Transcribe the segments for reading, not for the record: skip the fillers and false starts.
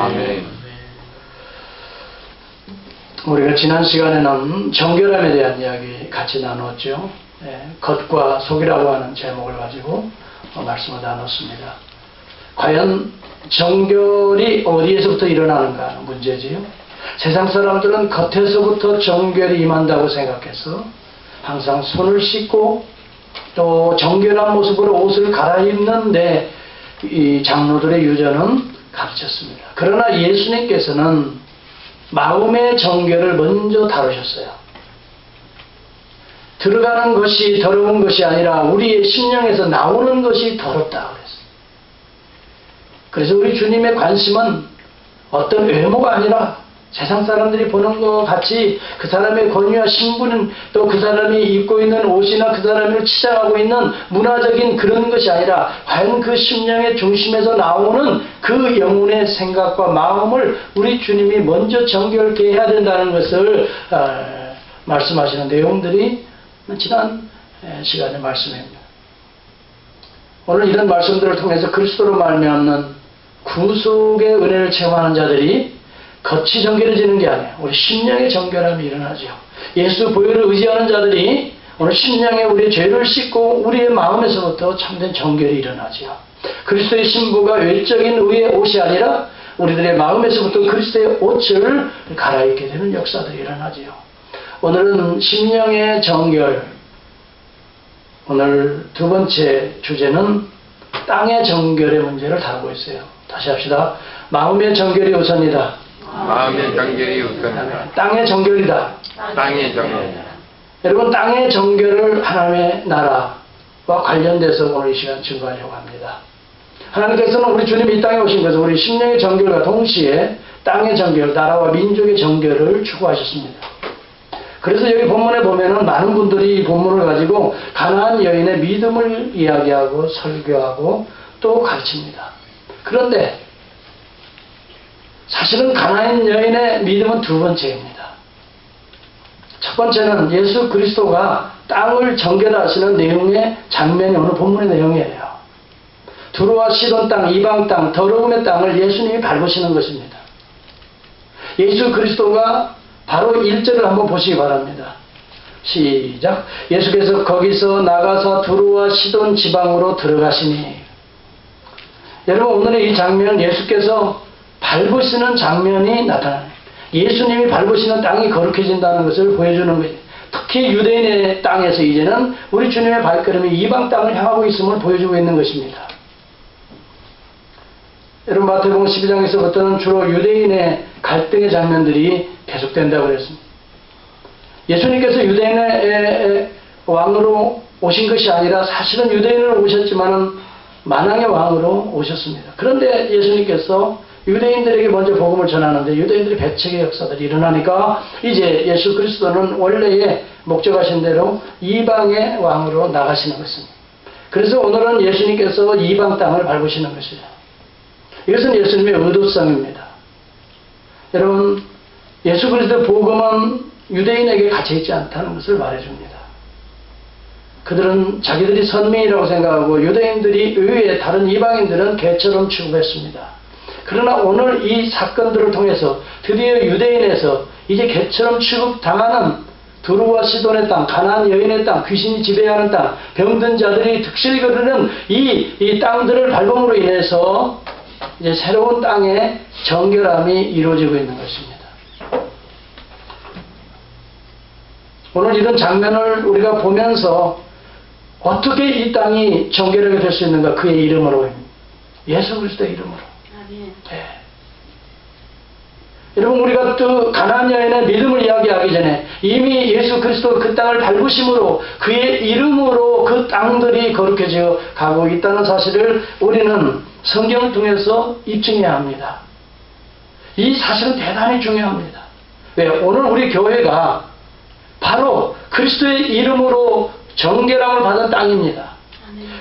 아멘. 우리가 지난 시간에는 정결함에 대한 이야기 같이 나눴죠. 겉과 속이라고 하는 제목을 가지고 말씀을 나눴습니다. 과연 정결이 어디에서부터 일어나는가 하는 문제지요. 세상 사람들은 겉에서부터 정결이 임한다고 생각해서 항상 손을 씻고 또 정결한 모습으로 옷을 갈아입는데 이 장로들의 유전은 가르쳤습니다. 그러나 예수님께서는 마음의 정결을 먼저 다루셨어요. 들어가는 것이 더러운 것이 아니라 우리의 심령에서 나오는 것이 더럽다 그랬어요. 그래서 우리 주님의 관심은 어떤 외모가 아니라 세상 사람들이 보는 것 같이 그 사람의 권위와 신분은 또 그 사람이 입고 있는 옷이나 그 사람을 치장하고 있는 문화적인 그런 것이 아니라 과연 그 심령의 중심에서 나오는 그 영혼의 생각과 마음을 우리 주님이 먼저 정결케 해야 된다는 것을 말씀하시는 내용들이 지난 시간의 말씀입니다. 오늘 이런 말씀들을 통해서 그리스도로 말미암는 구속의 은혜를 체험하는 자들이 겉이 정결해지는 게 아니에요. 우리 심령의 정결함이 일어나죠. 예수 보혈을 의지하는 자들이 오늘 심령에 우리의 죄를 씻고 우리의 마음에서부터 참된 정결이 일어나죠. 그리스도의 신부가 외적인 의의 옷이 아니라 우리들의 마음에서부터 그리스도의 옷을 갈아입게 되는 역사들이 일어나죠. 오늘은 심령의 정결, 오늘 두 번째 주제는 땅의 정결의 문제를 다루고 있어요. 다시 합시다. 마음의 정결이 우선이다. 마음의 정결이 우선이다. 땅의 정결이다. 땅의 정결. 여러분, 땅의 정결을 하나님의 나라와 관련돼서 오늘 이 시간 증거하려고 합니다. 하나님께서는 우리 주님이 이 땅에 오신 것은 우리 심령의 정결과 동시에 땅의 정결, 나라와 민족의 정결을 추구하셨습니다. 그래서 여기 본문에 보면은 많은 분들이 이 본문을 가지고 가나안 여인의 믿음을 이야기하고 설교하고 또 가르칩니다. 그런데 사실은 가나안 여인의 믿음은 두 번째입니다. 첫 번째는 예수 그리스도가 땅을 정결하시는 내용의 장면이 오늘 본문의 내용이에요. 두로와 시돈 땅, 이방 땅, 더러움의 땅을 예수님이 밟으시는 것입니다. 예수 그리스도가 바로 1절을 한번 보시기 바랍니다. 시작. 예수께서 거기서 나가사 두로와 시돈 지방으로 들어가시니. 여러분, 오늘의 이 장면은 예수께서 밟으시는 장면이 나타나요. 예수님이 밟으시는 땅이 거룩해진다는 것을 보여주는 거예요. 특히 유대인의 땅에서 이제는 우리 주님의 발걸음이 이방 땅을 향하고 있음을 보여주고 있는 것입니다. 여러분, 마태복음 12장에서부터는 주로 유대인의 갈등의 장면들이 계속된다고 그랬습니다. 예수님께서 유대인의 왕으로 오신 것이 아니라 사실은 유대인으로 오셨지만은 만왕의 왕으로 오셨습니다. 그런데 예수님께서 유대인들에게 먼저 복음을 전하는데 유대인들의 배척의 역사들이 일어나니까 이제 예수 그리스도는 원래의 목적하신 대로 이방의 왕으로 나가시는 것입니다. 그래서 오늘은 예수님께서 이방 땅을 밟으시는 것이죠. 이것은 예수님의 의도성입니다. 여러분, 예수 그리스도의 복음은 유대인에게 갇혀있지 않다는 것을 말해줍니다. 그들은 자기들이 선민이라고 생각하고 유대인들이 의외에 다른 이방인들은 개처럼 취급했습니다. 그러나 오늘 이 사건들을 통해서 드디어 유대인에서 이제 개처럼 취급당하는 두루와 시돈의 땅, 가나안 여인의 땅, 귀신이 지배하는 땅, 병든 자들이 득실 거르는 이 땅들을 밟음으로 인해서 이제 새로운 땅의 정결함이 이루어지고 있는 것입니다. 오늘 이런 장면을 우리가 보면서 어떻게 이 땅이 정결하게 될 수 있는가? 그의 이름으로, 예수 그리스도의 이름으로. 네. 여러분, 우리가 또 가나안 여인의 믿음을 이야기하기 전에 이미 예수 그리스도 그 땅을 밟으심으로 그의 이름으로 그 땅들이 거룩해져 가고 있다는 사실을 우리는 성경을 통해서 입증해야 합니다. 이 사실은 대단히 중요합니다. 왜? 오늘 우리 교회가 바로 그리스도의 이름으로 정결함을 받은 땅입니다.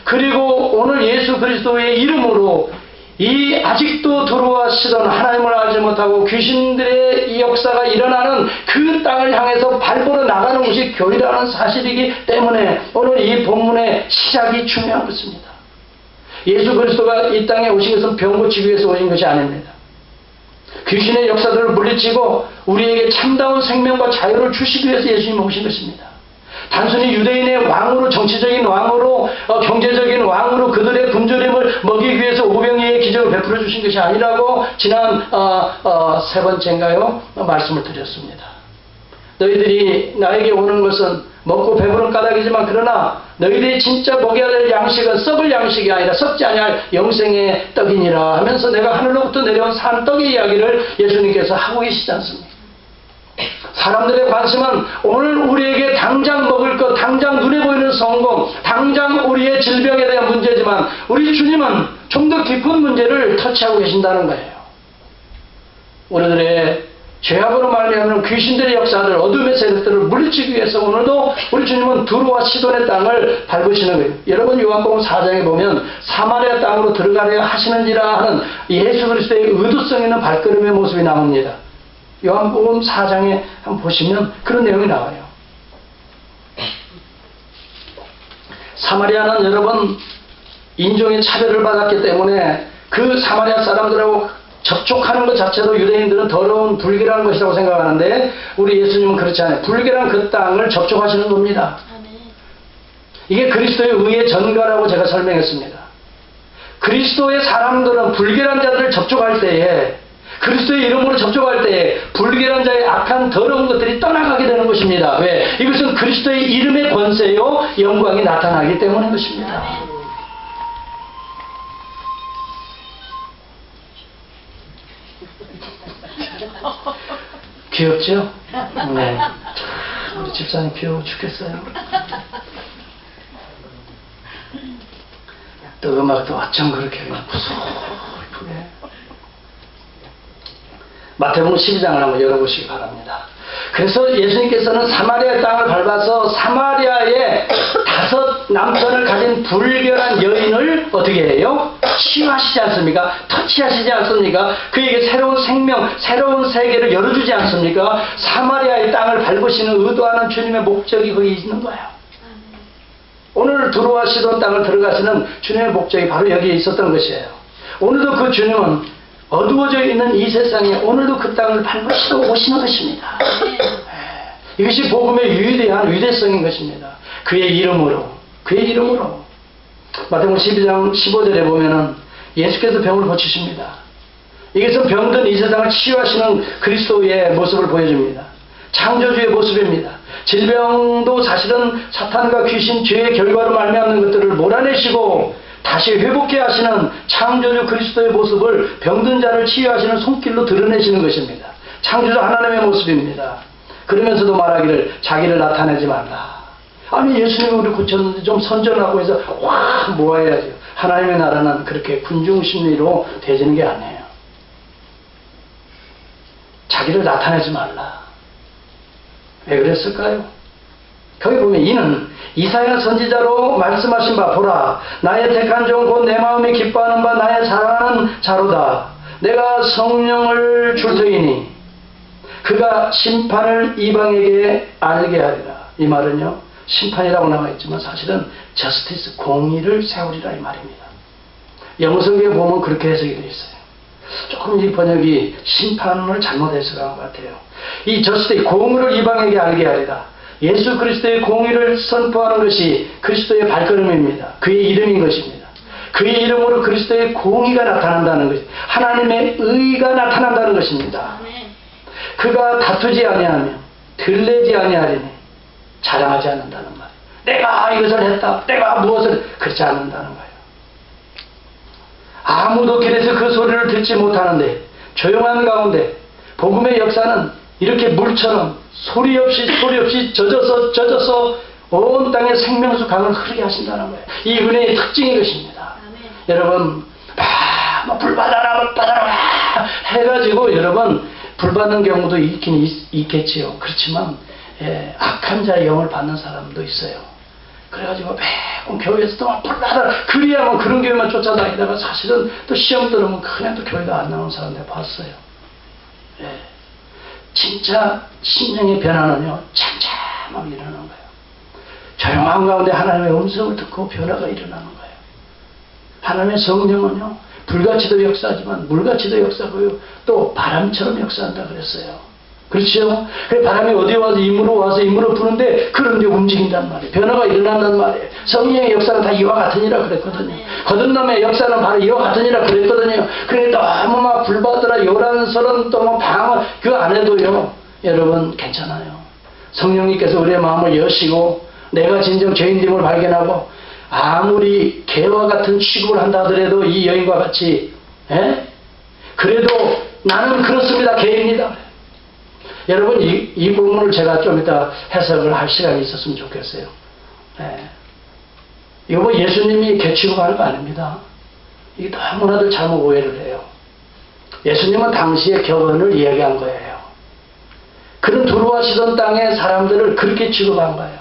그리고 오늘 예수 그리스도의 이름으로 이 아직도 두루와 시돈 하나님을 알지 못하고 귀신들의 이 역사가 일어나는 그 땅을 향해서 밟으러 나가는 것이 교회라는 사실이기 때문에 오늘 이 본문의 시작이 중요한 것입니다. 예수 그리스도가 이 땅에 오신 것은 병 고치기 위해서 오신 것이 아닙니다. 귀신의 역사들을 물리치고 우리에게 참다운 생명과 자유를 주시기 위해서 예수님이 오신 것입니다. 단순히 유대인의 왕으로, 정치적인 왕으로, 경제적인 왕으로 그들의 굶주림을 먹이기 위해서 오병이의 기적을 베풀어 주신 것이 아니라고 지난 세 번째인가요? 말씀을 드렸습니다. 너희들이 나에게 오는 것은 먹고 배부른 까닭이지만 그러나 너희들이 진짜 먹여야 될 양식은 썩을 양식이 아니라 썩지 아니할 영생의 떡이니라 하면서 내가 하늘로부터 내려온 산 떡의 이야기를 예수님께서 하고 계시지 않습니까? 사람들의 관심은 오늘 우리에게 당장 먹을 것, 당장 눈에 보이는 성공, 당장 우리의 질병에 대한 문제지만 우리 주님은 좀 더 깊은 문제를 터치하고 계신다는 거예요. 우리들의 죄악으로 말미암는 귀신들의 역사들, 어둠의 세력들을 물리치기 위해서 오늘도 우리 주님은 두루와 시돈의 땅을 밟으시는 거예요. 여러분 요한복음 4장에 보면 사마리아 땅으로 들어가려 하시는지라 하는 예수 그리스도의 의도성 있는 발걸음의 모습이 나옵니다. 요한복음 4장에 한번 보시면 그런 내용이 나와요. 사마리아는 여러분 인종의 차별을 받았기 때문에 그 사마리아 사람들하고 접촉하는 것 자체도 유대인들은 더러운 불결한 것이라고 생각하는데 우리 예수님은 그렇지 않아요. 불결한 그 땅을 접촉하시는 겁니다. 이게 그리스도의 의의 전가라고 제가 설명했습니다. 그리스도의 사람들은 불결한 자들을 접촉할 때에, 그리스도의 이름으로 접촉할 때에 불결한 자의 악한 더러운 것들이 떠나가게 되는 것입니다. 왜? 이것은 그리스도의 이름의 권세요 영광이 나타나기 때문인 것입니다. 귀엽죠? 네. 우리 집사님 귀여워 죽겠어요. 또 음악도 어쩜 그렇게 무섭게. 마태복음 12장을 한번 열어보시기 바랍니다. 그래서 예수님께서는 사마리아 땅을 밟아서 사마리아의 5 남편을 가진 불결한 여인을 어떻게 해요? 치유하시지 않습니까? 터치하시지 않습니까? 그에게 새로운 생명, 새로운 세계를 열어주지 않습니까? 사마리아의 땅을 밟으시는 의도하는 주님의 목적이 거기 있는 거예요. 오늘 두루와 시돈 땅을 들어가시는 주님의 목적이 바로 여기에 있었던 것이에요. 오늘도 그 주님은 어두워져 있는 이 세상에 오늘도 그 땅을 밟으시고 오시는 것입니다. 이것이 복음의 위대한 위대성인 것입니다. 그의 이름으로, 그의 이름으로. 마태복음 12장 15절에 보면은 예수께서 병을 고치십니다. 이것은 병든 이 세상을 치유하시는 그리스도의 모습을 보여줍니다. 창조주의 모습입니다. 질병도 사실은 사탄과 귀신, 죄의 결과로 말미암는 것들을 몰아내시고 다시 회복해 하시는 창조주 그리스도의 모습을 병든 자를 치유하시는 손길로 드러내시는 것입니다. 창조주 하나님의 모습입니다. 그러면서도 말하기를 자기를 나타내지 말라. 아니 예수님이 우리 고쳤는데 좀 선전하고 해서 확 모아야죠. 하나님의 나라는 그렇게 군중심리로 되지는 게 아니에요. 자기를 나타내지 말라. 왜 그랬을까요? 거기 보면 이는 이사야 선지자로 말씀하신 바 보라 나의 택한 종 곧 내 마음이 기뻐하는 바 나의 사랑하는 자로다. 내가 성령을 줄 터이니 그가 심판을 이방에게 알게 하리라. 이 말은요 심판이라고 나와 있지만 사실은 저스티스 공의를 세우리라 이 말입니다. 영성경에 보면 그렇게 해석이 되어 있어요. 조금 이 번역이 심판을 잘못 해석한 것 같아요. 이 저스티스 공의를 이방에게 알게 하리라. 예수 그리스도의 공의를 선포하는 것이 그리스도의 발걸음입니다. 그의 이름인 것입니다. 그의 이름으로 그리스도의 공의가 나타난다는 것입니다. 하나님의 의가 나타난다는 것입니다. 그가 다투지 아니하며 들레지 아니하리니 자랑하지 않는다는 말. 내가 이것을 했다. 내가 무엇을 그렇지 않는다는 거예요. 아무도 길에서 그 소리를 듣지 못하는데 조용한 가운데 복음의 역사는 이렇게 물처럼 소리 없이 젖어서 온 땅에 생명수 강을 흐르게 하신다는 거예요. 이 은혜의 특징이 것입니다. 여러분 막 불 받아라 해가지고 여러분 불 받는 경우도 있긴 있겠지요. 그렇지만 악한 자의 영을 받는 사람도 있어요. 그래가지고 매번 교회에서 또 불 받아라 그리야만 그런 교회만 쫓아다니다가 사실은 또 시험 들으면 그냥 또 교회가 안 나오는 사람들 봤어요. 진짜 심령의 변화는요 잠잠하게 일어나는 거예요. 조용한 가운데 하나님의 음성을 듣고 변화가 일어나는 거예요. 하나님의 성령은요 불같이도 역사하지만 물같이도 역사하고요 또 바람 바람처럼 역사한다 그랬어요. 그렇죠? 그 바람이 어디에 와서 임으로 와서 임으로 부는데 그런 데 움직인단 말이에요. 변화가 일어난단 말이에요. 성령의 역사는 다 이와 같으니라 그랬거든요. 거듭남의 역사는 바로 이와 같으니라 그랬거든요. 그러니까 너무 막 불바다라 요란스런 또 뭐 방언 그 안에도요. 여러분 괜찮아요. 성령님께서 우리의 마음을 여시고 내가 진정 죄인됨을 발견하고 아무리 개와 같은 취급을 한다 하더라도 이 여인과 같이 그래도 나는 그렇습니다. 개입니다. 여러분 이 부분을 제가 좀 이따 해석을 할 시간이 있었으면 좋겠어요. 이거 뭐 예수님이 개 취급하는 거 아닙니다. 이게 너무나도 잘못 오해를 해요. 예수님은 당시의 격언을 이야기한 거예요. 그런 두루와시던 땅의 사람들을 그렇게 취급한 거예요.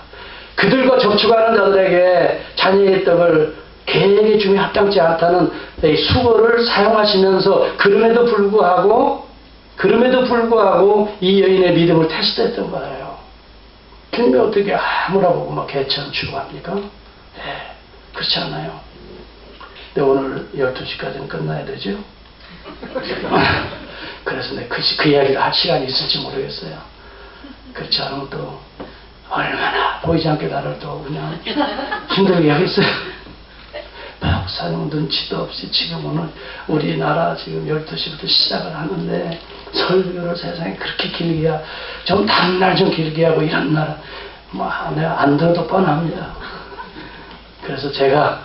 그들과 접촉하는 자들에게 자녀의 떡을 개에게 주며 합당치 않다는 수어를 사용하시면서 그럼에도 불구하고 이 여인의 믿음을 테스트했던 거예요. 주님이 어떻게 아무나 보고 막 개처럼 취급합니까? 그렇지 않아요. 근데 오늘 12시까지는 끝나야 되죠? 그래서 내가 그 이야기를 할 시간이 있을지 모르겠어요. 그렇지 않으면 또 얼마나 보이지 않게 나를 또 그냥 힘들게 하겠어요. 박사님 눈치도 없이 지금 오늘 우리나라 지금 12시부터 시작을 하는데 설교를 세상에 그렇게 길게 하고 좀 다른 날 좀 길게 하고 이런 날은 뭐 내가 안 들어도 뻔합니다. 그래서 제가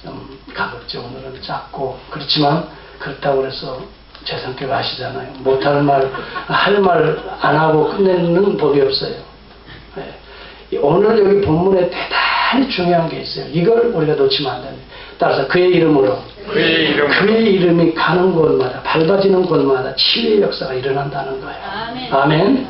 좀 가급적 오늘은 짧고 그렇지만 그렇다고 해서 제 성격 아시잖아요. 못할 말, 할 말 안 하고 끝내는 법이 없어요. 오늘 여기 본문에 대단히 중요한 게 있어요. 이걸 우리가 놓치면 안 됩니다. 따라서 그의 이름으로 그의 이름이 가는 곳마다 밟아지는 곳마다 치유의 역사가 일어난다는 거예요. 아멘.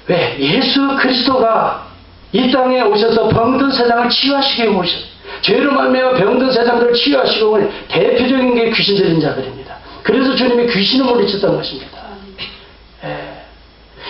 왜? 예수 그리스도가 이 땅에 오셔서 병든 세상을 치유하시기 위해 오셨어요. 죄로 말미암아 병든 세상들을 치유하시고 오니 대표적인 게 귀신 들린 자들입니다. 그래서 주님이 귀신을 물리쳤던 것입니다.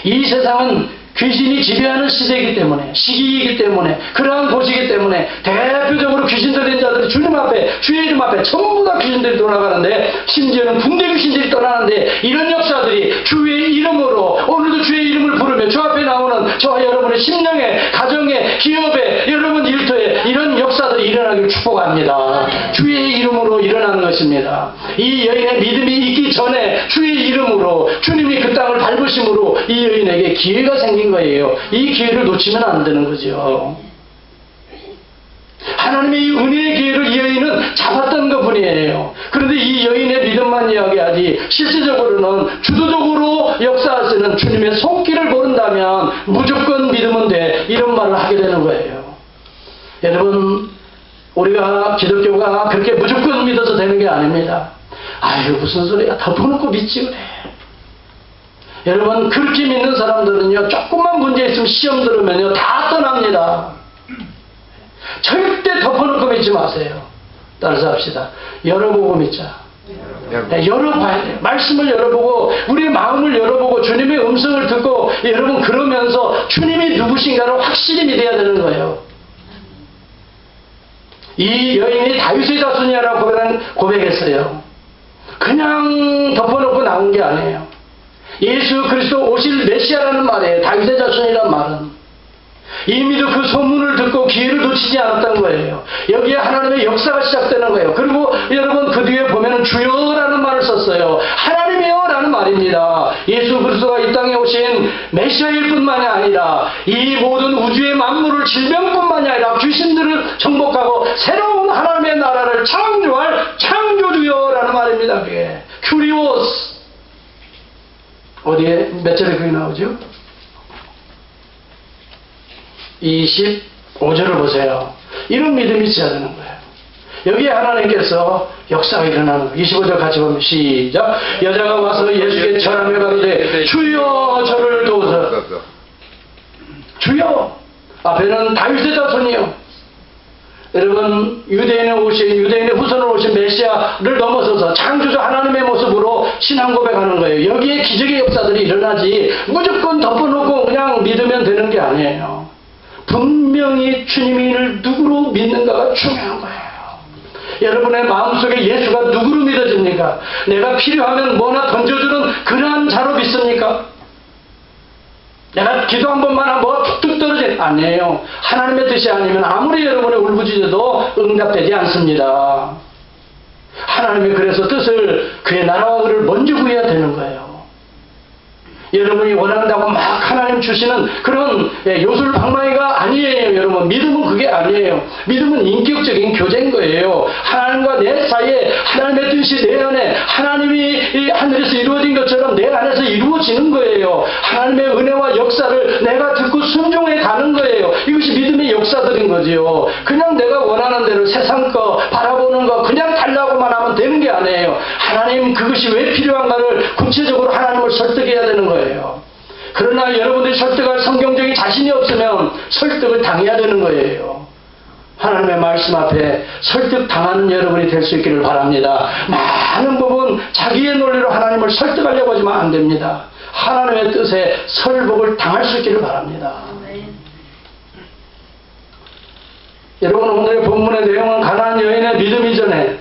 이 세상은 귀신이 지배하는 시대이기 때문에 시기이기 때문에 그러한 곳이기 때문에 대표적으로 귀신 들린 자들이 주님 앞에 주의 이름 앞에 전부 다 귀신들이 돌아가는데 심지어는 군대 귀신들이 떠나는데 이런 역사들이 주의 이름으로 오늘도 주의 이름을 부르며 주 앞에 나오는 저와 여러분의 심령에 가정에 기업에 여러분 일터에 이런 역사들이 일어나기를 축복합니다. 주의 이름으로 일어나는 것입니다. 이 여인의 믿음이 있기 전에 주의 이름으로 주님이 그 땅을 밟으심으로 이 여인에게 기회가 생긴 거예요. 이 기회를 놓치면 안 되는 거죠. 하나님의 이 은혜의 기회를 이 여인은 잡았던 것뿐이에요. 그런데 이 여인의 믿음만 이야기하지 실제적으로는 주도적으로 역사하시는 주님의 손길을 모른다면 무조건 믿으면 돼 이런 말을 하게 되는 거예요. 여러분 우리가 기독교가 그렇게 무조건 믿어서 되는 게 아닙니다. 아유 무슨 소리야 덮어놓고 믿지 그래. 여러분 그렇게 믿는 사람들은요 조금만 문제 있으면 시험 들으면요 다 떠납니다. 절대 덮어놓고 믿지 마세요. 따라서 합시다. 열어보고 믿자. 열어봐야 돼요. 말씀을 열어보고 우리의 마음을 열어보고 주님의 음성을 듣고 여러분 그러면서 주님이 누구신가를 확실히 믿어야 되는 거예요. 이 여인이 다윗의 자손이라고 고백했어요. 그냥 덮어놓고 나온 게 아니에요. 예수 그리스도 오실 메시아라는 말이에요. 다윗의 자손이란 말은 이미도 그 소문을 듣고 기회를 놓치지 않았던 거예요. 여기에 하나님의 역사가 시작되는 거예요. 그리고 여러분 그 뒤에 보면은 주여라는 말을 썼어요. 하나님이여 라는 말입니다. 예수 그리스도가 이 땅에 오신 메시아일 뿐만이 아니라 이 모든 우주의 만물을 질병뿐만이 아니라 귀신들을 정복하고 새로운 하나님의 나라를 창조할 창조주여라는 말입니다. 그게 큐리오스. 어디에 몇 절에 그게 나오죠? 25절을 보세요. 이런 믿음이 있어야 되는 거예요. 여기에 하나님께서 역사가 일어나는 거예요. 25절 같이 보면 시작. 여자가 와서 예수께 절하며 가로되 주여 저를 도우소서. 주여. 앞에는 다윗의 자손이요. 여러분 유대인의 후손으로 오신 메시아를 넘어서서 창조주 하나님의 모습으로 신앙 고백하는 거예요. 여기에 기적의 역사들이 일어나지 무조건 덮어놓고 그냥 믿으면 되는 게 아니에요. 분명히 주님이 이를 누구로 믿는가가 중요한 거예요. 여러분의 마음속에 예수가 누구로 믿어집니까? 내가 필요하면 뭐나 던져주는 그러한 자로 믿습니까? 내가 기도 한 번만 하면 뭐가 툭툭 떨어져. 아니에요. 하나님의 뜻이 아니면 아무리 여러분이 울부짖어도 응답되지 않습니다. 하나님이 그래서 뜻을 그의 나라와 그를 먼저 구해야 되는 거예요. 여러분이 원한다고 막 하나님 주시는 그런 요술방망이가 아니에요. 여러분, 믿음은 그게 아니에요. 믿음은 인격적인 교제인 거예요. 하나님과 내 사이에 하나님의 뜻이 내 안에 하나님이 하늘에서 이루어진 것처럼 내 안에서 이루어지는 거예요. 하나님의 은혜와 역사를 내가 듣고 순종해 가는 거예요. 이것이 믿음의 역사들인 거지요. 그냥 내가 원하는 대로 세상 거 바라보는 거 그냥 달라고만 하면 되는 게 아니에요. 하나님 그것이 왜 필요한가를 구체적으로 하나님을 설득해야 되는 거예요. 그러나 여러분들이 설득할 성경적인 자신이 없으면 설득을 당해야 되는 거예요. 하나님의 말씀 앞에 설득당하는 여러분이 될 수 있기를 바랍니다. 많은 부분 자기의 논리로 하나님을 설득하려고 하지만 안 됩니다. 하나님의 뜻에 설복을 당할 수 있기를 바랍니다. 여러분, 오늘의 본문의 내용은 가나안 여인의 믿음 이전에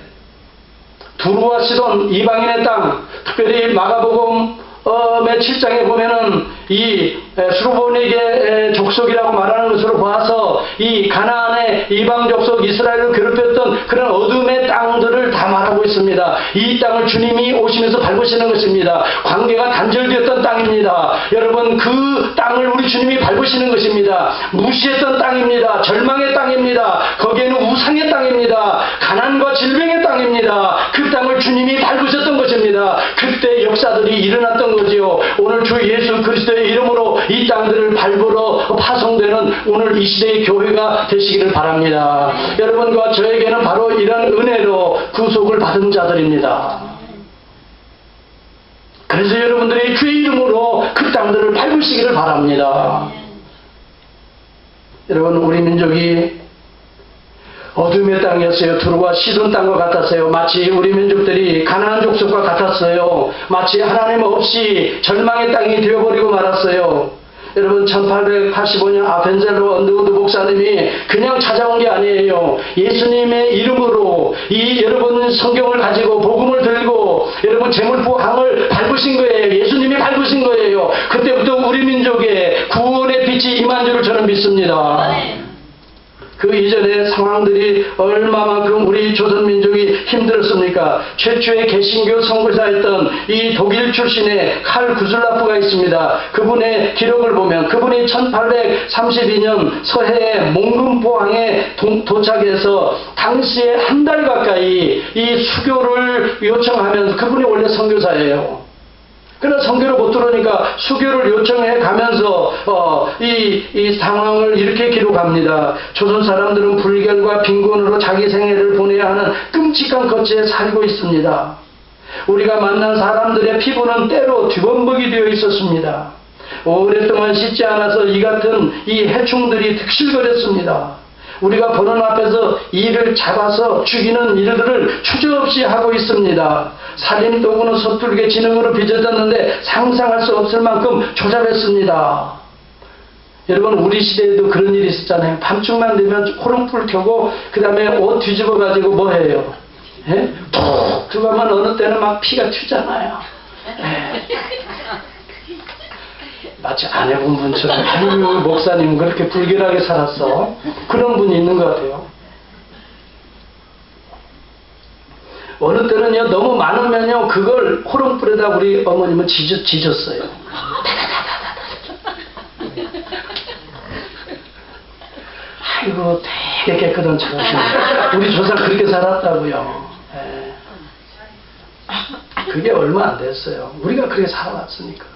두루와 시돈 이방인의 땅, 특별히 마가복음 7장에 보면은 이 수르보닉의 족속이라고 말하는 것으로 봐서 이 가나안의 이방 족속 이스라엘을 괴롭혔던 그런 어둠의 땅들을 다 말하고 있습니다. 이 땅을 주님이 오시면서 밟으시는 것입니다. 관계가 단절되었던 땅입니다. 여러분, 그 땅을 우리 주님이 밟으시는 것입니다. 무시했던 땅입니다. 절망의 땅입니다. 거기에는 우상의 땅입니다. 가난과 질병의 땅입니다. 그 땅을 주님이 밟으셨던 것입니다. 그때 역사들이 일어났던 거지요. 오늘 주 예수 그리스도의 이름으로 이 땅들을 밟으러 파송되는 오늘 이 시대의 교회가 되시기를 바랍니다. 여러분과 저에게는 바로 이런 은혜로 구속을 받은 자들입니다. 그래서 여러분들이 주의 이름으로 그 땅들을 밟으시기를 바랍니다. 여러분, 우리 민족이 어둠의 땅이었어요. 두루와 시돈 땅과 같았어요. 마치 우리 민족들이 가나안 족속과 같았어요. 마치 하나님 없이 절망의 땅이 되어버리고 말았어요. 여러분, 1885년 아펜젤로 언더우드 목사님이 그냥 찾아온 게 아니에요. 예수님의 이름으로 이 여러분 성경을 가지고 복음을 들고 여러분 재물포항을 밟으신 거예요. 예수님이 밟으신 거예요. 그때부터 우리 민족의 구원의 빛이 임한 줄을 저는 믿습니다. 그 이전의 상황들이 얼마만큼 우리 조선민족이 힘들었습니까? 최초의 개신교 선교사였던 이 독일 출신의 칼 구슬라프가 있습니다. 그분의 기록을 보면 그분이 1832년 서해의 몽금포항에 도착해서 당시에 한 달 가까이 이 수교를 요청하면서, 그분이 원래 선교사예요. 그러나 선교를 못 들으니까 수교를 요청해 가면서 이 상황을 이렇게 기록합니다. 조선 사람들은 불결과 빈곤으로 자기 생애를 보내야 하는 끔찍한 거치에 살고 있습니다. 우리가 만난 사람들의 피부는 때로 뒤범벅이 되어 있었습니다. 오랫동안 씻지 않아서 이 같은 이 해충들이 득실거렸습니다. 우리가 보는 앞에서 이를 잡아서 죽이는 일들을 추저없이 하고 있습니다. 살인 도구는 서툴게 지능으로 빚어졌는데 상상할 수 없을 만큼 조잡했습니다. 여러분, 우리 시대에도 그런 일이 있었잖아요. 밤중만 되면 호롱불 켜고 그 다음에 옷 뒤집어 가지고 뭐 해요? 예? 툭 들어가면 어느 때는 막 피가 튀잖아요. 예. 마치 안 해본 분처럼 아유, 목사님은 그렇게 불결하게 살았어. 그런 분이 있는 것 같아요. 어느 때는요, 너무 많으면요, 그걸 호롱불에다 우리 어머님은 지졌어요. 아이고, 되게 깨끗한 차가. 우리 조상 그렇게 살았다고요. 예. 그게 얼마 안 됐어요. 우리가 그렇게 살아왔으니까.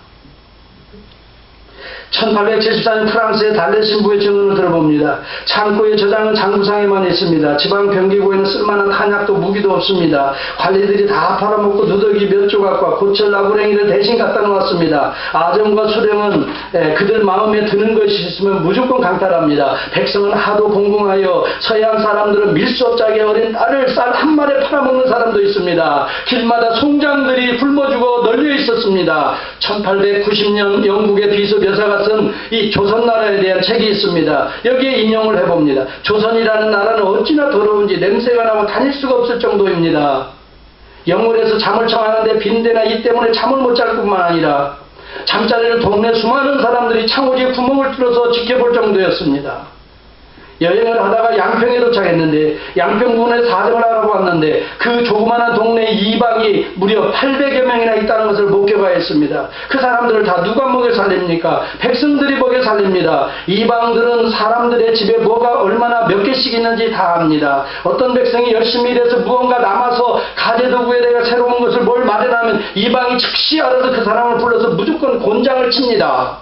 1874년 프랑스의 달레 신부의 증언을 들어봅니다. 창고의 저장은 장부상에만 있습니다. 지방 병기고에는 쓸만한 탄약도 무기도 없습니다. 관리들이 다 팔아먹고 누더기 몇 조각과 고철 나부랭이를 대신 갖다 놓았습니다. 아점과 수령은 그들 마음에 드는 것이 있으면 무조건 강탈합니다. 백성은 하도 공공하여 서양 사람들은 밀수업자의 어린 딸을 쌀 한 마리에 팔아먹는 사람도 있습니다. 길마다 송장들이 굶어 죽어 널려 있습니다. 있었습니다. 1890년 영국의 비서묘사가 쓴 이 조선나라에 대한 책이 있습니다. 여기에 인용을 해봅니다. 조선이라는 나라는 어찌나 더러운지 냄새가 나고 다닐 수가 없을 정도입니다. 영월에서 잠을 청하는데 빈대나 이 때문에 잠을 못 잘 뿐만 아니라 잠자리를 동네 수많은 사람들이 창호지에 구멍을 뚫어서 지켜볼 정도였습니다. 여행을 하다가 양평에 도착했는데 양평군에 사정을 알아보았는데 그 조그마한 동네에 이방이 무려 800여 명이나 있다는 것을 목격하였습니다. 그 사람들을 다 누가 먹여 살립니까? 백성들이 먹여 살립니다. 이방들은 사람들의 집에 뭐가 얼마나 몇 개씩 있는지 다 압니다. 어떤 백성이 열심히 일해서 무언가 남아서 가재도구에다가 새로운 것을 뭘 마련하면 이방이 즉시 알아서 그 사람을 불러서 무조건 곤장을 칩니다.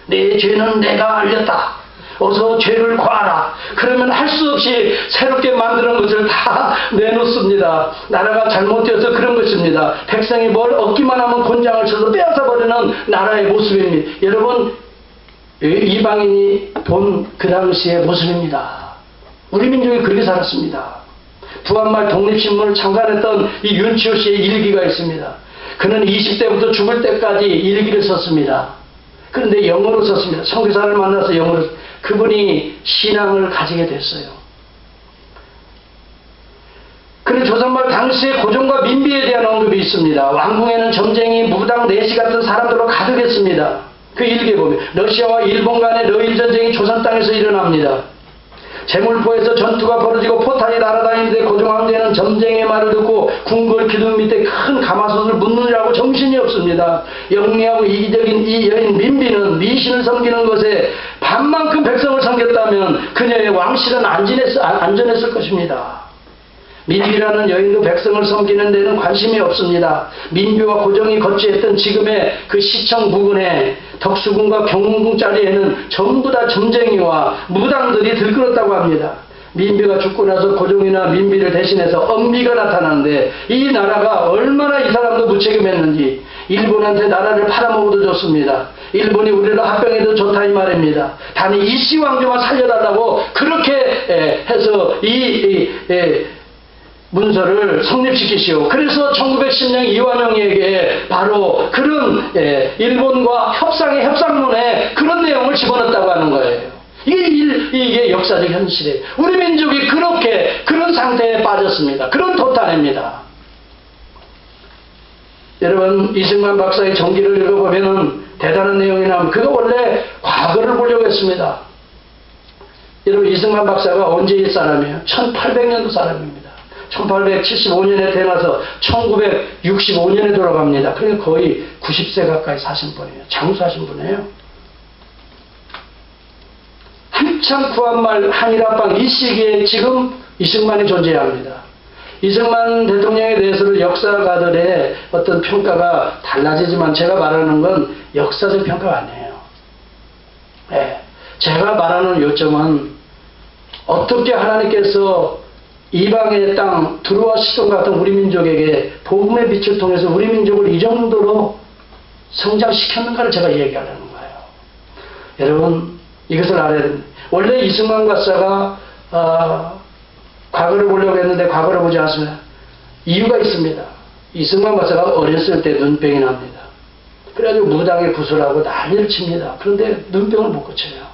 내 죄는 내가 알렸다. 어서 죄를 구하라. 그러면 할 수 없이 새롭게 만드는 것을 다 내놓습니다. 나라가 잘못되어서 그런 것입니다. 백성이 뭘 얻기만 하면 곤장을 쳐서 빼앗아버리는 나라의 모습입니다. 여러분, 이방인이 본 그 당시의 모습입니다. 우리 민족이 그렇게 살았습니다. 부안말 독립신문을 창간했던 이 윤치호 씨의 일기가 있습니다. 그는 20대부터 죽을 때까지 일기를 썼습니다. 그런데 영어로 썼습니다. 선교사를 만나서 영어로. 그분이 신앙을 가지게 됐어요. 그리고 조선말 당시의 고종과 민비에 대한 언급이 있습니다. 왕궁에는 점쟁이, 무당, 내시 같은 사람들로 가득했습니다. 그 일기에 보면 러시아와 일본 간의 러일 전쟁이 조선 땅에서 일어납니다. 제물포에서 전투가 벌어지고 포탄이 날아다니는데 고종 황제는 점쟁이의 말을 듣고 궁궐 기둥 밑에 큰 가마솥을 묻느라고 정신이 없습니다. 영리하고 이기적인 이 여인 민비는 미신을 섬기는 것에 반만큼 백성을 섬겼다면 그녀의 왕실은 안전했을 것입니다. 민비라는 여인도 백성을 섬기는 데는 관심이 없습니다. 민비와 고종이 거주했던 지금의 그 시청 부근에 덕수궁과 경운궁 자리에는 전부 다 점쟁이와 무당들이 들끓었다고 합니다. 민비가 죽고 나서 고종이나 민비를 대신해서 엄비가 나타나는데 이 나라가 얼마나 이 사람도 무책임했는지 일본한테 나라를 팔아먹어도 좋습니다. 일본이 우리를 합병해도 좋다 이 말입니다. 단지 이씨 왕조만 살려달라고 그렇게 해서 문서를 성립시키시오. 그래서 1910년 이완용에게 바로 그런 일본과 협상의 협상문에 그런 내용을 집어넣었다고 하는 거예요. 이게 역사적 현실이에요. 우리 민족이 그렇게 그런 상태에 빠졌습니다. 그런 도탄입니다. 여러분 이승만 박사의 전기를 읽어보면 대단한 내용이 나오면 그가 원래 과거를 보려고 했습니다. 여러분 이승만 박사가 언제의 사람이에요? 1800년도 사람입니다. 1875년에 태어나서 1965년에 돌아갑니다. 그러니까 거의 90세 가까이 사신 분이에요. 장수하신 분이에요. 한참 구한말 한일합방 이 시기에 지금 이승만이 존재해야 합니다. 이승만 대통령에 대해서는 역사가들의 어떤 평가가 달라지지만 제가 말하는 건 역사적 평가가 아니에요. 네. 제가 말하는 요점은 어떻게 하나님께서 이방의 땅 두루와 시돈 같은 우리 민족에게 복음의 빛을 통해서 우리 민족을 이 정도로 성장시켰는가를 제가 얘기하려는 거예요. 여러분 이것을 알아야 됩니다. 원래 이승만 박사가 과거를 보려고 했는데 과거를 보지 않습니다. 이유가 있습니다. 이승만 박사가 어렸을 때 눈병이 납니다. 그래가지고 무당에 구슬하고 난리를 칩니다. 그런데 눈병을 못 고쳐요.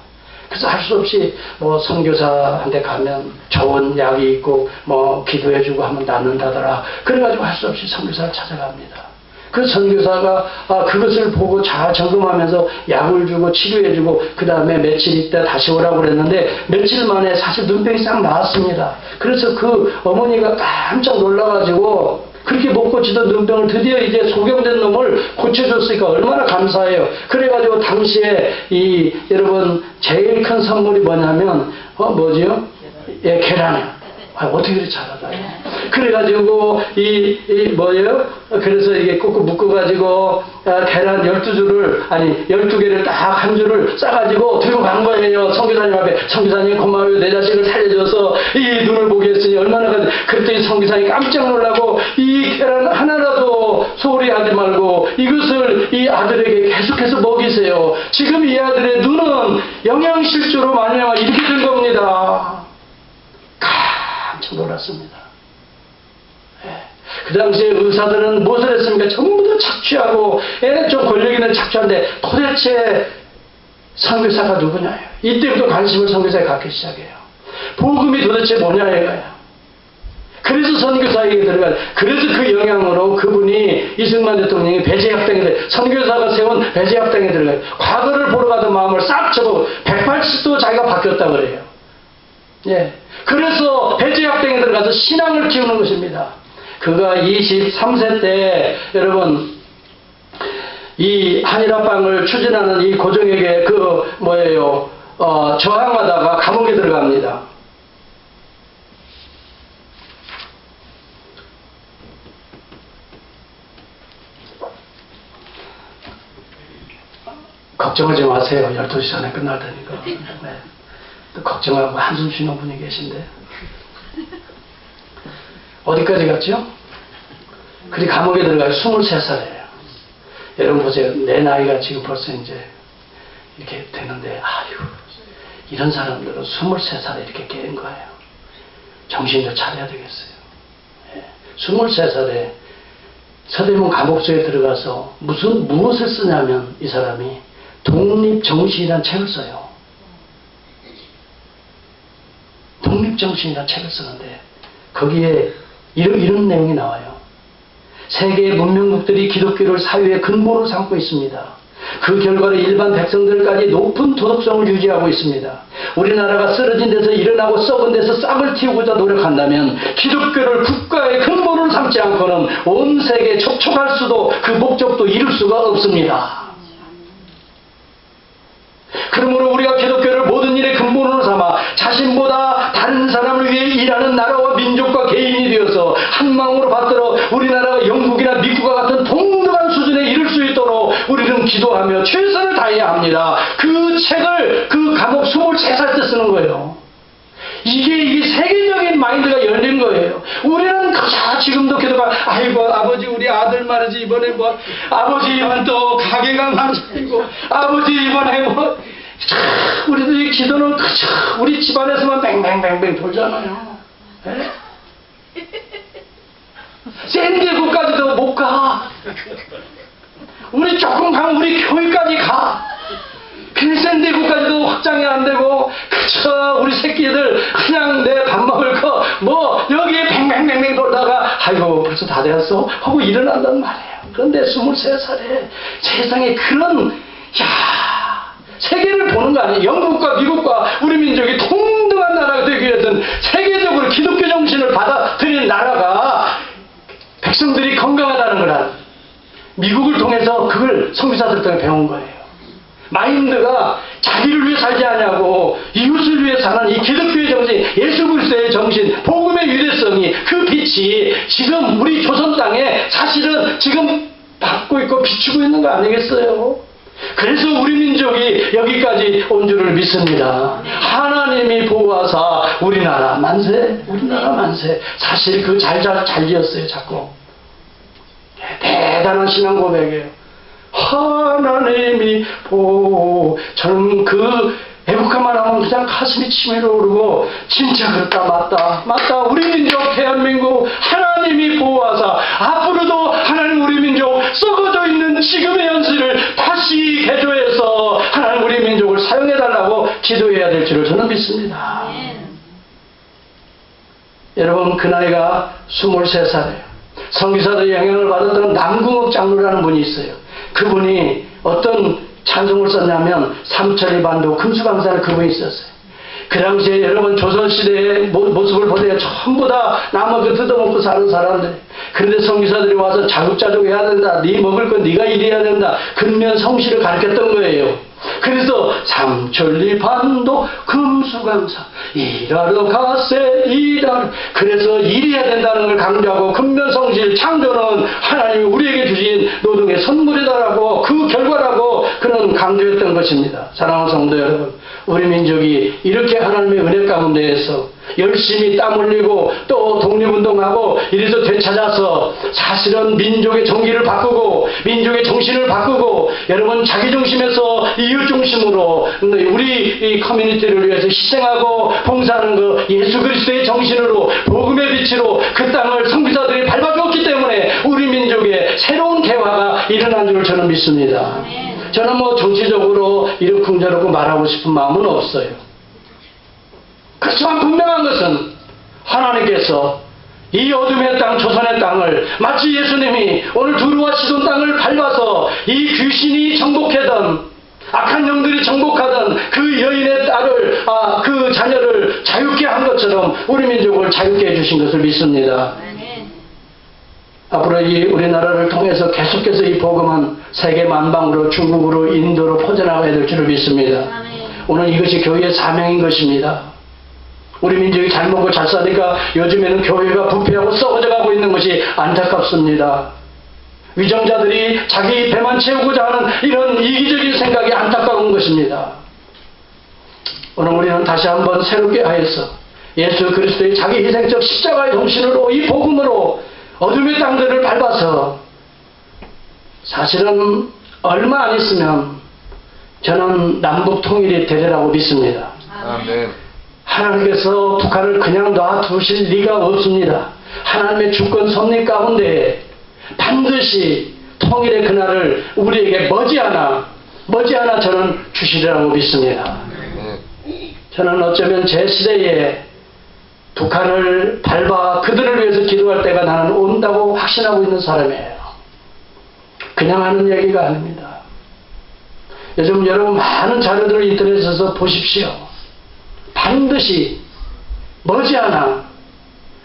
그래서 할 수 없이 뭐 선교사한테 가면 좋은 약이 있고 뭐 기도해주고 하면 낫는다더라. 그래가지고 할 수 없이 선교사를 찾아갑니다. 그 선교사가 그것을 보고 잘 점검하면서 약을 주고 치료해주고 그 다음에 며칠 있다 다시 오라고 그랬는데 며칠 만에 사실 눈병이 싹 나았습니다. 그래서 그 어머니가 깜짝 놀라가지고 그렇게 못 고치던 눈병을 드디어 이제 소경된 놈을 고쳐줬으니까 얼마나 감사해요. 그래가지고 당시에 여러분 제일 큰 선물이 뭐냐면 뭐지요? 예, 계란이요. 어떻게 그렇게 잘하다요? 그래가지고 뭐예요? 그래서 이게 꾹꾹 묶어가지고 계란 12줄을 아니 12개를 딱 한 줄을 싸가지고 들고 간 거예요. 선교사님 앞에. 선교사님 고마워요. 내 자식을 살려줘서 이 눈을 보게 했으니 얼마나 그랬더니 선교사님이 깜짝 놀라고 이 계란 하나라도 소홀히 하지 말고 이것을 이 아들에게 계속해서 먹이세요. 지금 이 아들의 눈은 영양실조로 말미암아 이렇게 된 겁니다. 깜짝 놀랐습니다. 그 당시에 의사들은 무엇을 했습니까? 전부 다 착취하고 좀 권력 있는 착취하는데 도대체 선교사가 누구냐? 이때부터 관심을 선교사에 갖기 시작해요. 복음이 도대체 뭐냐 이거야. 그래서 선교사에게 들어가요. 그래서 그 영향으로 그분이 이승만 대통령이 배제합당에 선교사가 세운 배제합당에 들어가요. 과거를 보러 가던 마음을 싹 접어 180도 자기가 바뀌었다 그래요. 예. 그래서 배제합당에 들어가서 신앙을 키우는 것입니다. 그가 23세 때 여러분 이 한일합방을 추진하는 이 고종에게 저항하다가 감옥에 들어갑니다. 걱정하지 마세요. 12시 전에 끝날 테니까. 네. 또 걱정하고 한숨 쉬는 분이 계신데. 어디까지 갔죠? 그리 감옥에 들어가요. 23살이에요. 여러분 보세요. 내 나이가 지금 벌써 이제 이렇게 되는데, 아유, 이런 사람들은 23살에 이렇게 깨는 거예요. 정신도 차려야 되겠어요. 예. 23살에 서대문 감옥소에 들어가서 무엇을 쓰냐면 이 사람이 독립정신이라는 책을 써요. 독립정신이라는 책을 쓰는데 거기에 이런 내용이 나와요. 세계의 문명국들이 기독교를 사회의 근본으로 삼고 있습니다. 그 결과로 일반 백성들까지 높은 도덕성을 유지하고 있습니다. 우리나라가 쓰러진 데서 일어나고 썩은 데서 싹을 틔우고자 노력한다면 기독교를 국가의 근본으로 삼지 않고는 온 세계에 촉촉할 수도 그 목적도 이룰 수가 없습니다. 그러므로 우리가 기독교를 모든 일의 근본으로 삼아 자신보다 다른 사람을 위해 일하는 나라와 민족과 개인이 되어서 한 마음으로 받들어 우리나라가 영국이나 미국과 같은 동등한 수준에 이를 수 있도록 우리는 기도하며 최선을 다해야 합니다. 그 책을 그 감옥 23살 때 쓰는 거예요. 이게 세계적인 마인드가 열린 거예요. 우리는 그저 지금도 기도가 아이고 아버지 우리 아들 말이지 이번에 아버지 이번 또 가게가 많아지고 아버지 이번에 우리도 이 기도는 그저 우리 집안에서만 뱅뱅뱅뱅 돌잖아요. 샌디에고까지도 못 가. 우리 조금 가면 우리 교회까지 가. 그 샌디에고까지도 확장이 안 되고 그저 우리 새끼들 그냥 내 밥 먹을 거 여기에 뱅뱅뱅뱅 돌다가 아이고 벌써 다 되었어 하고 일어난단 말이에요. 그런데 23살에 세상에 그런 세계를 보는 거 아니에요. 영국과 미국과 우리 민족이 동등한 나라가 되기 위해서는 세계적으로 기독교 정신을 받아들이는 나라가 백성들이 건강하다는 거란 미국을 통해서 그걸 선교사들 통해 배운 거예요. 마인드가 자기를 위해 살지 않냐고 이웃을 위해 사는 이 기독교의 정신, 예수 그리스도의 정신, 복음의 유대성이 그 빛이 지금 우리 조선 땅에 사실은 지금 받고 있고 비추고 있는 거 아니겠어요? 그래서 우리 민족이 여기까지 온 줄을 믿습니다. 하나님이 보호하사 우리나라 만세, 우리나라 만세. 사실 그 잘 지었어요, 자꾸. 대단한 신앙 고백이에요. 하나님이 저는 그 애국가만 하면 그냥 가슴이 치밀어 오르고 진짜 그렇다 맞다 우리 민족 대한민국 하나님이 보호하사 앞으로도 하나님 우리 민족 썩어져 있는 지금의 현실을 다시 개조해서 하나님 우리 민족을 사용해달라고 기도해야 될 줄을 저는 믿습니다. 여러분 그 나이가 23살이에요. 선교사들의 영향을 받았던 남궁옥 장로라는 분이 있어요. 그분이 어떤 찬송을 썼냐면 삼천리 반도 금수강산에 그분이 썼어요. 그 당시에 여러분 조선시대의 모습을 보세요. 전부 다 남은 뜯어먹고 사는 사람들. 그런데 선교사들이 와서 자급자족해야 된다. 네 먹을 건 네가 일해야 된다. 근면 성실을 가르쳤던 거예요. 그래서 삼천리 반도 금수강산 일하러 가세 일하러. 그래서 일해야 된다는 걸 강조하고 근면성실 창조는 하나님이 우리에게 주신 노동의 선물이다라고 그 결과라고 그는 강조했던 것입니다. 사랑하는 성도 여러분, 우리 민족이 이렇게 하나님의 은혜 가운데에서 열심히 땀 흘리고 또 독립운동하고 이래서 되찾아서 사실은 민족의 정기를 바꾸고 민족의 정신을 바꾸고 여러분 자기중심에서 이웃중심으로 우리 이 커뮤니티를 위해서 희생하고 봉사하는 그 예수 그리스도의 정신으로 복음의 빛으로 그 땅을 선교사들이 밟아주었기 때문에 우리 민족의 새로운 개화가 일어난 줄 저는 믿습니다. 저는 뭐 정치적으로 이러쿵저러쿵 말하고 싶은 마음은 없어요. 그렇지만 분명한 것은 하나님께서 이 어둠의 땅, 조선의 땅을 마치 예수님이 오늘 두루와 시돈 땅을 밟아서 이 귀신이 정복하던 악한 영들이 정복하던 그 여인의 딸을, 그 자녀를 자유케 한 것처럼 우리 민족을 자유케 해주신 것을 믿습니다. 앞으로 이 우리나라를 통해서 계속해서 이 복음은 세계 만방으로, 중국으로, 인도로 퍼져나가야 될 줄을 믿습니다. 오늘 이것이 교회의 사명인 것입니다. 우리 민족이 잘 먹고 잘 사니까 요즘에는 교회가 부패하고 썩어져 가고 있는 것이 안타깝습니다. 위정자들이 자기 배만 채우고자 하는 이런 이기적인 생각이 안타까운 것입니다. 오늘 우리는 다시 한번 새롭게 하여서 예수 그리스도의 자기 희생적 십자가의 정신으로 이 복음으로 어둠의 땅들을 밟아서 사실은 얼마 안 있으면 저는 남북 통일이 되리라고 믿습니다. 아멘. 하나님께서 북한을 그냥 놔두실 리가 없습니다. 하나님의 주권 섭리 가운데 반드시 통일의 그날을 우리에게 머지않아 저는 주시리라고 믿습니다. 저는 어쩌면 제 시대에 북한을 밟아 그들을 위해서 기도할 때가 나는 온다고 확신하고 있는 사람이에요. 그냥 하는 얘기가 아닙니다. 요즘 여러분 많은 자료들을 인터넷에서 보십시오. 반드시 머지않아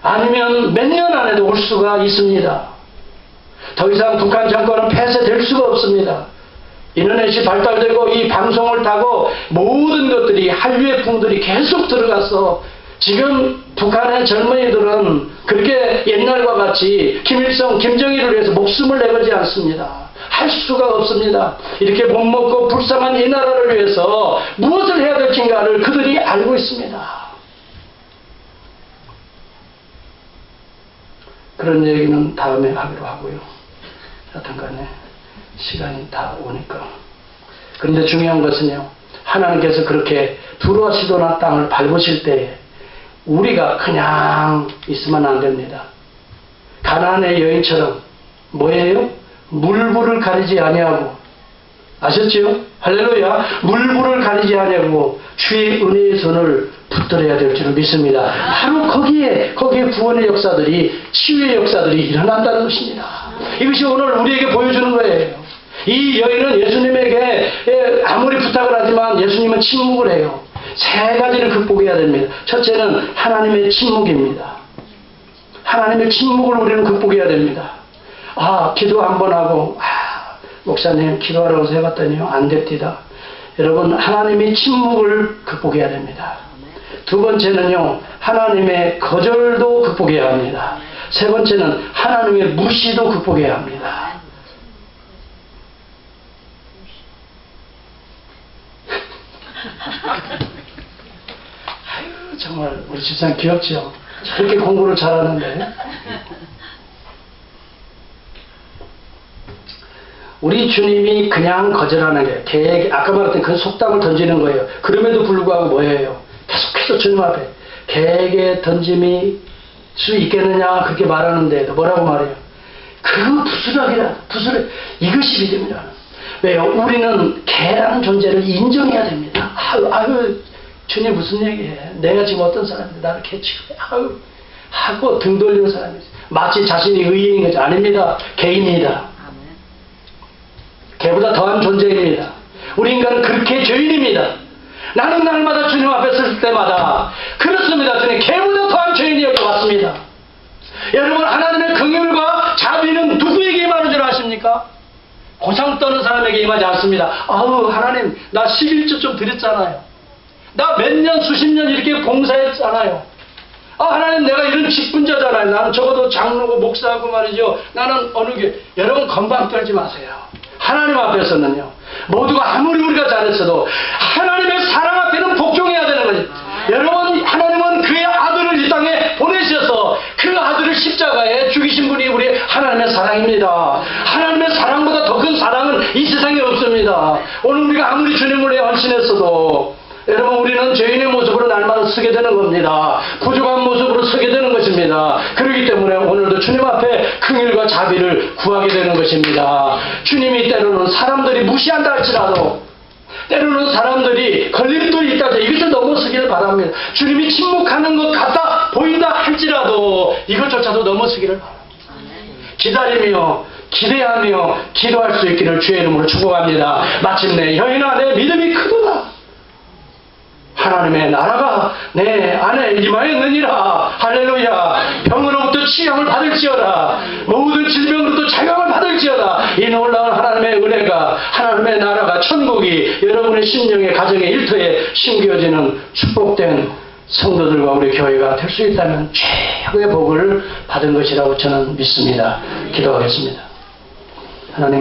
아니면 몇 년 안에도 올 수가 있습니다. 더 이상 북한 정권은 폐쇄될 수가 없습니다. 인터넷이 발달되고 이 방송을 타고 모든 것들이 한류의 풍들이 계속 들어가서 지금 북한의 젊은이들은 그렇게 옛날과 같이 김일성, 김정일을 위해서 목숨을 내걸지 않습니다. 할 수가 없습니다. 이렇게 못 먹고 불쌍한 이 나라를 위해서 무엇을 해야 될지인가를 그들이 알고 있습니다. 그런 얘기는 다음에 하기로 하고요. 여튼간에 시간이 다 오니까. 그런데 중요한 것은요, 하나님께서 그렇게 두루와 시도나 땅을 밟으실 때에 우리가 그냥 있으면 안 됩니다. 가나안의 여인처럼 뭐예요? 물불을 가리지 아니하고, 아셨지요? 할렐루야. 물불을 가리지 아니하고 주의 은혜의 손을 붙들어야 될 줄을 믿습니다. 바로 거기에 구원의 역사들이, 치유의 역사들이 일어난다는 것입니다. 이것이 오늘 우리에게 보여주는 거예요. 이 여인은 예수님에게 아무리 부탁을 하지만 예수님은 침묵을 해요. 세 가지를 극복해야 됩니다. 첫째는 하나님의 침묵입니다. 하나님의 침묵을 우리는 극복해야 됩니다. 기도 한번 하고, 목사님 기도하라고 해봤더니요, 안 됩니다. 여러분, 하나님의 침묵을 극복해야 됩니다. 두 번째는요, 하나님의 거절도 극복해야 합니다. 세 번째는 하나님의 무시도 극복해야 합니다. 아유, 정말 우리 집사님 귀엽죠? 저렇게 공부를 잘하는데. 우리 주님이 그냥 거절하는 게 아까 말했던 그 속담을 던지는 거예요. 그럼에도 불구하고 뭐예요? 계속해서 주님 앞에 개에게 던짐이 수 있겠느냐 그렇게 말하는데 뭐라고 말해요? 그 부스러기라 이것이 믿음이라. 왜요? 우리는 개라는 존재를 인정해야 됩니다. 아유 주님 무슨 얘기해? 내가 지금 어떤 사람인데 나를 개 취급해? 하고 등 돌리는 사람이지. 마치 자신이 의인인 것이 아닙니다. 개입니다. 개보다 더한 존재입니다. 우리 인간은 그렇게 죄인입니다. 나는 날마다 주님 앞에 설 때마다 그렇습니다. 주님 개보다 더한 죄인이 여기 왔습니다. 여러분, 하나님의 긍휼과 자비는 누구에게 임하는 줄 아십니까? 고상 떠는 사람에게 임하지 않습니다. 하나님 나 11조 좀 드렸잖아요. 나 몇 년 수십 년 이렇게 봉사했잖아요. 하나님 내가 이런 직분자잖아요. 나는 적어도 장로고 목사하고 말이죠. 나는 어느 게 여러분 건방 떨지 마세요. 하나님 앞에서는요, 모두가 아무리 우리가 잘했어도 하나님의 사랑 앞에는 복종해야 되는 거지. 여러분, 하나님은 그의 아들을 이 땅에 보내셔서 그 아들을 십자가에 죽이신 분이 우리 하나님의 사랑입니다. 하나님의 사랑보다 더 큰 사랑은 이 세상에 없습니다. 오늘 우리가 아무리 주님을 위해 헌신했어도 여러분, 우리는 죄인의 모습으로 날마다 서게 되는 겁니다. 부족한 모습으로 서게 되는 것입니다. 그렇기 때문에 오늘도 주님 앞에 긍휼과 자비를 구하게 되는 것입니다. 주님이 때로는 사람들이 무시한다 할지라도, 때로는 사람들이 걸림돌이 있다 할지라도 이것을 넘어서기를 바랍니다. 주님이 침묵하는 것 같다 보인다 할지라도 이것조차도 넘어서기를 바랍니다. 기다리며 기대하며 기도할 수 있기를 주의 이름으로 축복합니다. 마침내 여인아, 내 믿음이 크도다. 하나님의 나라가 내 안에 임하였느니라. 할렐루야. 병으로부터 치유함을 받을지어다. 모든 질병으로부터 자유함을 받을지어다. 이 놀라운 하나님의 은혜가, 하나님의 나라가, 천국이 여러분의 심령의 가정의 일터에 심겨지는 축복된 성도들과 우리 교회가 될 수 있다면 최고의 복을 받은 것이라고 저는 믿습니다. 기도하겠습니다.